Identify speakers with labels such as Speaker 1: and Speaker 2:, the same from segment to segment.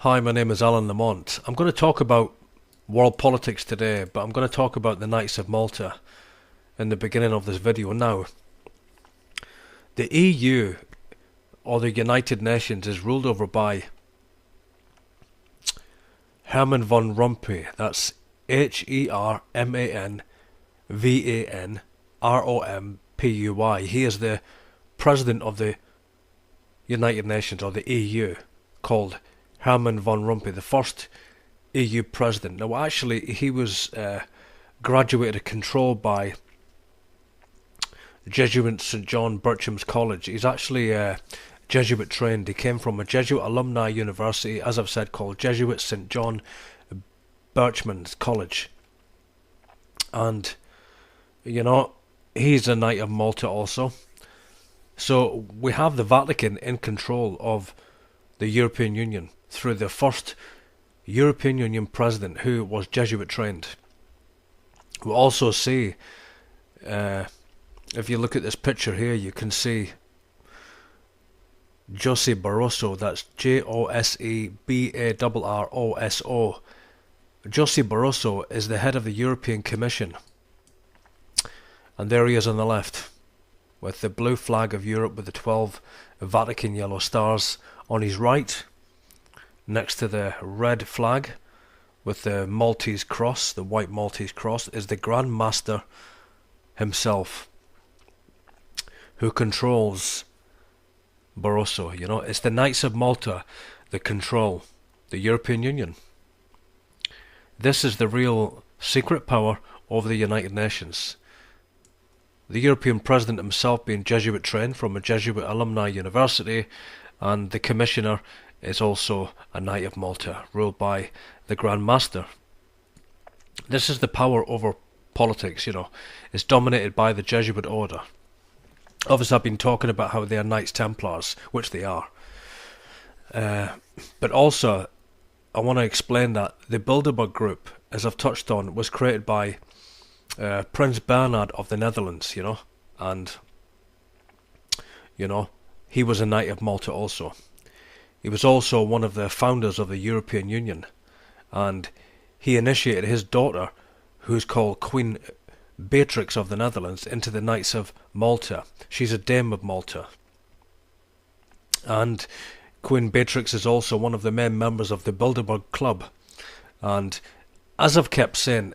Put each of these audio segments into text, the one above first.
Speaker 1: Hi, my name is Alan Lamont. I'm going to talk about world politics today, but I'm going to talk about the Knights of Malta in the beginning of this video. Now, the EU, or the United Nations, is ruled over by Herman von Rompuy. That's Herman Van Rompuy. He is the president of the United Nations, or the EU, called Herman von Rompuy, the first EU president. Now, actually, he was graduated and controlled by Jesuit St. John Bircham's College. He's actually Jesuit trained. He came from a Jesuit alumni university, as I've said, called Jesuit St. John Birchman's College. And, you know, he's a Knight of Malta also. So we have the Vatican in control of the European Union through the first European Union president who was Jesuit trained. We also see, if you look at this picture here, you can see Jose Barroso. That's Josebarroso. Jose Barroso is the head of the European Commission, and there he is on the left with the blue flag of Europe with the 12 Vatican yellow stars. On his right, next to the red flag with the Maltese cross, the white Maltese cross, is the Grand Master himself, who controls Barroso. You know, it's the Knights of Malta that control the European Union. This is the real secret power over the United Nations. The European President himself being Jesuit trained from a Jesuit alumni university, and the Commissioner is also a Knight of Malta, ruled by the Grand Master. This is the power over politics, you know. It's dominated by the Jesuit order. Obviously, I've been talking about how they are Knights Templars, which they are. But also, I want to explain that the Bilderberg Group, as I've touched on, was created by Prince Bernhard of the Netherlands, you know. And, you know, he was a Knight of Malta also. He was also one of the founders of the European Union, and he initiated his daughter, who's called Queen Beatrix of the Netherlands, into the Knights of Malta. She's a Dame of Malta. And Queen Beatrix is also one of the main members of the Bilderberg Club. And as I've kept saying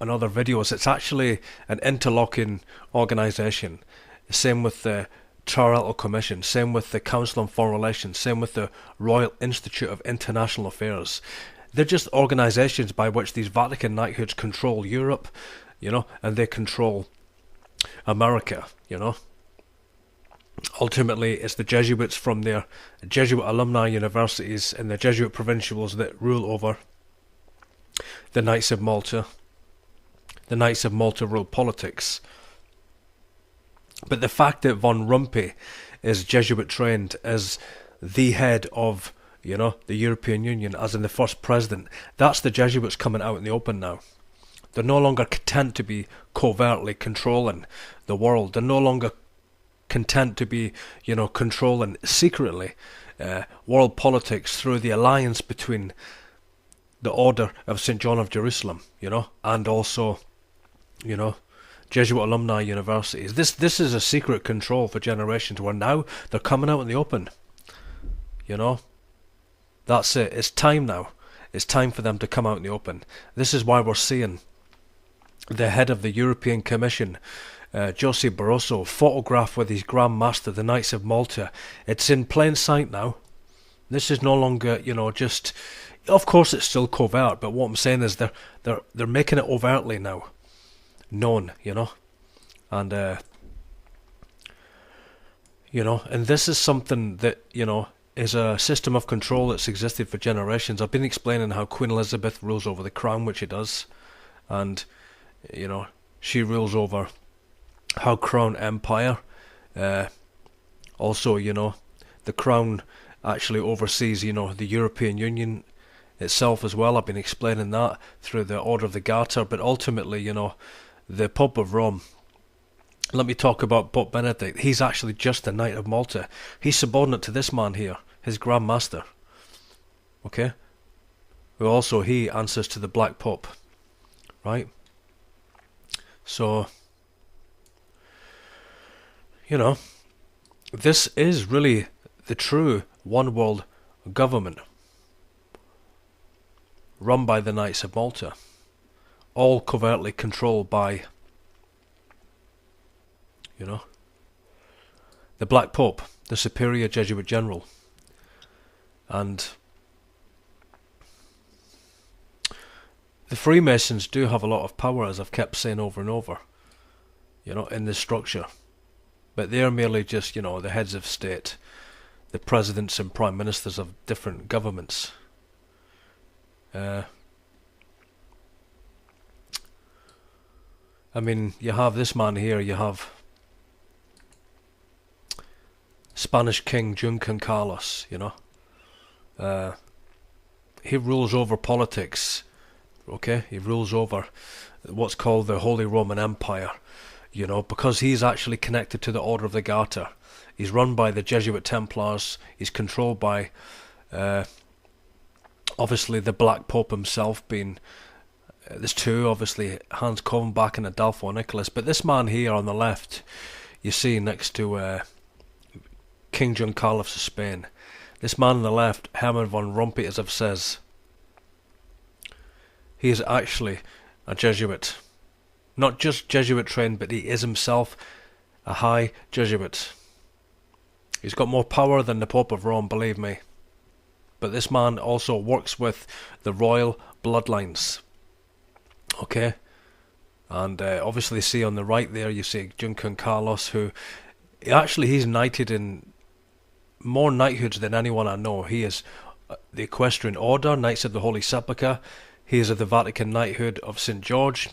Speaker 1: in other videos, it's actually an interlocking organisation. Same with the Trilateral Commission, same with the Council on Foreign Relations, same with the Royal Institute of International Affairs. They're just organisations by which these Vatican knighthoods control Europe, you know, and they control America, you know. Ultimately, it's the Jesuits from their Jesuit alumni universities and the Jesuit provincials that rule over the Knights of Malta. The Knights of Malta rule politics. But the fact that von Rompuy is Jesuit trained as the head of, you know, the European Union, as in the first president, that's the Jesuits coming out in the open now. They're no longer content to be covertly controlling the world. They're no longer content to be, you know, controlling secretly world politics through the alliance between the Order of St. John of Jerusalem, you know, and also, you know, Jesuit alumni universities. This is a secret control for generations, where now they're coming out in the open. You know, that's it. It's time now. It's time for them to come out in the open. This is why we're seeing the head of the European Commission, Jose Barroso, photographed with his Grand Master, the Knights of Malta. It's in plain sight now. This is no longer, you know, just. Of course, it's still covert, but what I'm saying is they're making it overtly now known, you know. And you know, and this is something that, you know, is a system of control that's existed for generations. I've been explaining how Queen Elizabeth rules over the crown, which she does, and, you know, she rules over how Crown Empire. Also, you know, the crown actually oversees, you know, the European Union itself as well. I've been explaining that through the Order of the Garter, but ultimately, you know, the Pope of Rome, let me talk about Pope Benedict. He's actually just a Knight of Malta. He's subordinate to this man here, his Grand Master. Okay? who also he answers to the Black Pope, right? So, you know, this is really the true one world government run by the Knights of Malta, all covertly controlled by, you know, the Black Pope, the superior Jesuit general. And the Freemasons do have a lot of power, as I've kept saying over and over, you know, in this structure. But they're merely just, you know, the heads of state, the presidents and prime ministers of different governments. I mean, you have this man here, you have Spanish King Juan Carlos, you know. He rules over politics, okay? He rules over what's called the Holy Roman Empire, you know, because he's actually connected to the Order of the Garter. He's run by the Jesuit Templars. He's controlled by, obviously, the Black Pope himself being... there's two, obviously, Hans Kovenbach and Adolfo Nicholas. But this man here on the left, you see next to King John Carlos of Spain. This man on the left, Herman von Rompuy, as I've says, he is actually a Jesuit. Not just Jesuit trained, but he is himself a high Jesuit. He's got more power than the Pope of Rome, believe me. But this man also works with the royal bloodlines. Okay? And obviously see on the right there, you see Juan Carlos, who actually he's knighted in more knighthoods than anyone I know. He is the Equestrian Order, Knights of the Holy Sepulchre. He is of the Vatican Knighthood of St. George,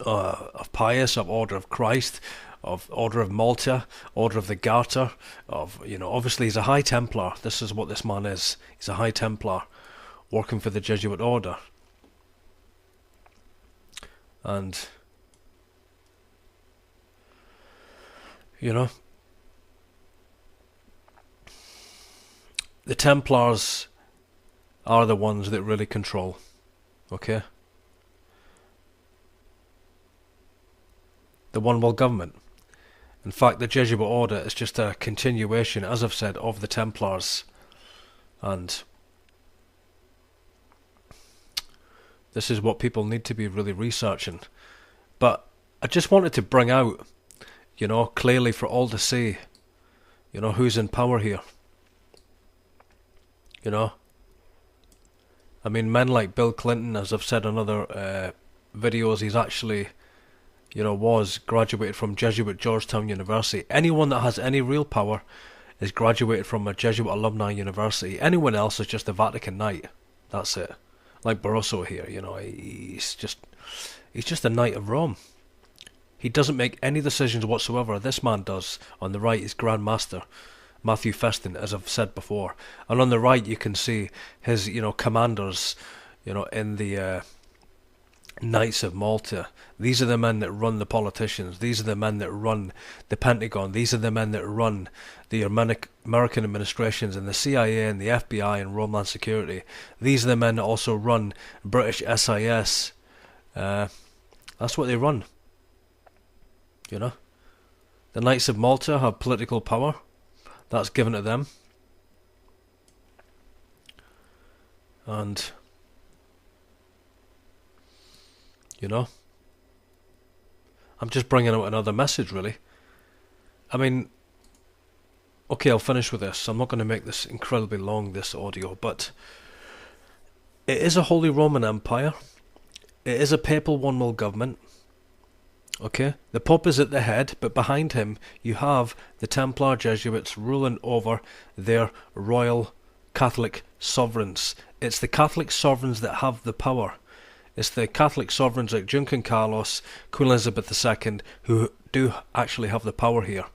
Speaker 1: of Pius, of Order of Christ, of Order of Malta, Order of the Garter, of, you know, obviously he's a High Templar. This is what this man is. He's a High Templar working for the Jesuit Order. And, you know, the Templars are the ones that really control, okay? The one world government. In fact, the Jesuit Order is just a continuation, as I've said, of the Templars. And this is what people need to be really researching. But I just wanted to bring out, you know, clearly for all to see, you know, who's in power here. You know, I mean, men like Bill Clinton, as I've said in other videos, he's actually, you know, was graduated from Jesuit Georgetown University. Anyone that has any real power is graduated from a Jesuit alumni university. Anyone else is just a Vatican Knight. That's it. Like Barroso here, you know, he's just a Knight of Rome. He doesn't make any decisions whatsoever. This man does. On the right is Grand Master Matthew Festin, as I've said before. And on the right you can see his, you know, commanders, you know, in the Knights of Malta. These are the men that run the politicians. These are the men that run the Pentagon. These are the men that run the American administrations and the CIA and the FBI and Homeland Security. These are the men that also run British SIS. That's what they run. You know? The Knights of Malta have political power. That's given to them. And, you know, I'm just bringing out another message, really. I mean, okay, I'll finish with this. I'm not going to make this incredibly long, this audio, but it is a Holy Roman Empire. It is a papal one world government. Okay, the Pope is at the head, but behind him you have the Templar Jesuits ruling over their royal Catholic sovereigns. It's the Catholic sovereigns that have the power. It's the Catholic sovereigns like Juan Carlos, Queen Elizabeth II, who do actually have the power here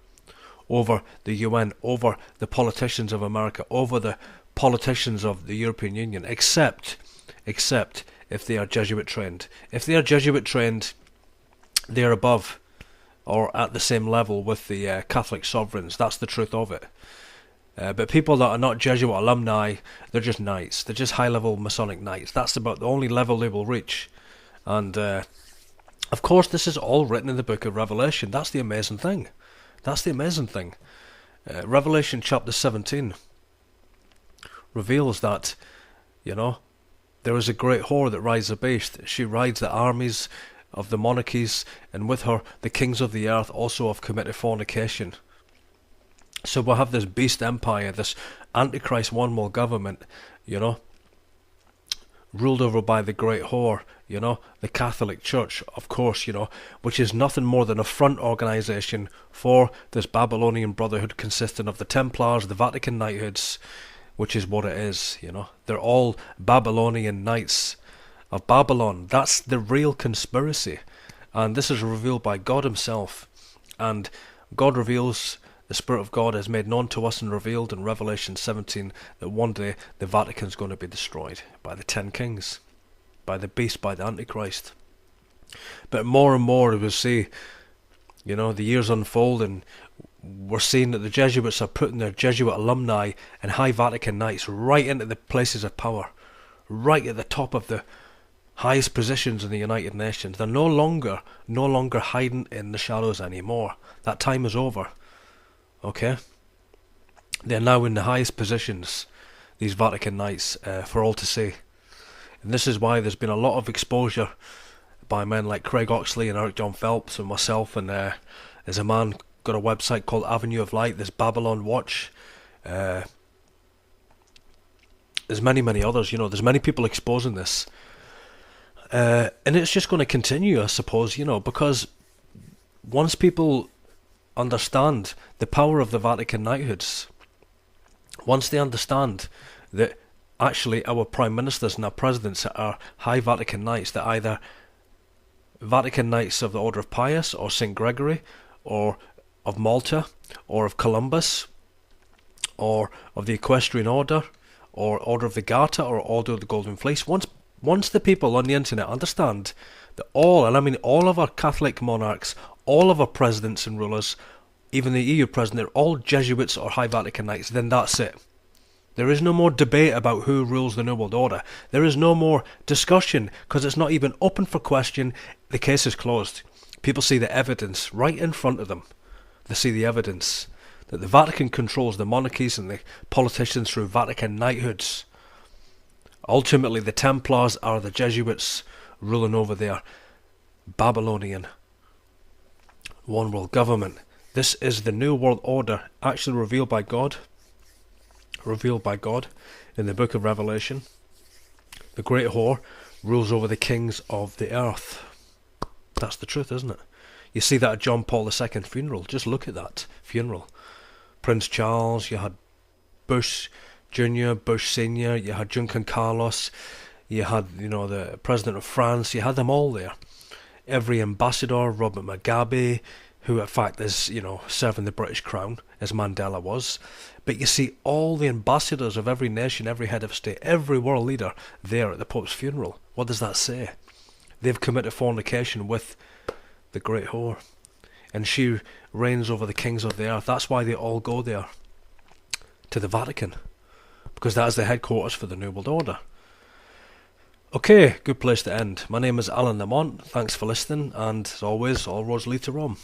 Speaker 1: over the UN, over the politicians of America, over the politicians of the European Union, except if they are Jesuit trained. If they are Jesuit trained, they're above or at the same level with the Catholic sovereigns. That's the truth of it. But people that are not Jesuit alumni, they're just knights. They're just high-level Masonic knights. That's about the only level they will reach. And, of course, this is all written in the book of Revelation. That's the amazing thing. That's the amazing thing. Revelation chapter 17 reveals that, there is a great whore that rides a beast. She rides the armies of the monarchies, and with her the kings of the earth also have committed fornication. So we'll have this beast empire, this Antichrist one world government, ruled over by the great whore, the Catholic Church, of course, which is nothing more than a front organisation for this Babylonian Brotherhood consisting of the Templars, the Vatican knighthoods, which is what it is, They're all Babylonian knights of Babylon. That's the real conspiracy. And this is revealed by God himself. And God reveals, the Spirit of God is made known to us and revealed in Revelation 17 that one day the Vatican's going to be destroyed by the 10 kings, by the beast, by the Antichrist. But more and more we see, the years unfold, and we're seeing that the Jesuits are putting their Jesuit alumni and high Vatican knights right into the places of power, right at the top of the highest positions in the United Nations. They're no longer hiding in the shadows anymore. That time is over. Okay? They're now in the highest positions, these Vatican knights, for all to see. And this is why there's been a lot of exposure by men like Craig Oxley and Eric John Phelps and myself, and there's a man got a website called Avenue of Light, this Babylon Watch. There's many others, there's many people exposing this. And it's just going to continue, I suppose, because once people understand the power of the Vatican knighthoods, once they understand that actually our prime ministers and our presidents are high Vatican knights, that either Vatican knights of the Order of Pius or St. Gregory or of Malta or of Columbus or of the Equestrian Order or Order of the Garter or Order of the Golden Fleece, once the people on the internet understand that all of our Catholic monarchs, all of our presidents and rulers, even the EU president, are all Jesuits or High Vatican Knights, then that's it. There is no more debate about who rules the New World Order. There is no more discussion, because it's not even open for question. The case is closed. People see the evidence right in front of them. They see the evidence that the Vatican controls the monarchies and the politicians through Vatican knighthoods. Ultimately, the Templars are the Jesuits ruling over their Babylonian one world government. This is the New World Order, actually revealed by God in the book of Revelation. The great whore rules over the kings of the earth. That's the truth, isn't it? You see that at John Paul II funeral. Just look at that funeral. Prince Charles, you had Bush Jr., Bush Sr., you had Juncan Carlos, you had, the President of France, you had them all there. Every ambassador, Robert Mugabe, who in fact is, serving the British crown, as Mandela was. But you see all the ambassadors of every nation, every head of state, every world leader there at the Pope's funeral. What does that say? They've committed fornication with the great whore. And she reigns over the kings of the earth. That's why they all go there, to the Vatican, because that is the headquarters for the New World Order. Okay, good place to end. My name is Alan Lamont. Thanks for listening, and as always, all roads lead to Rome.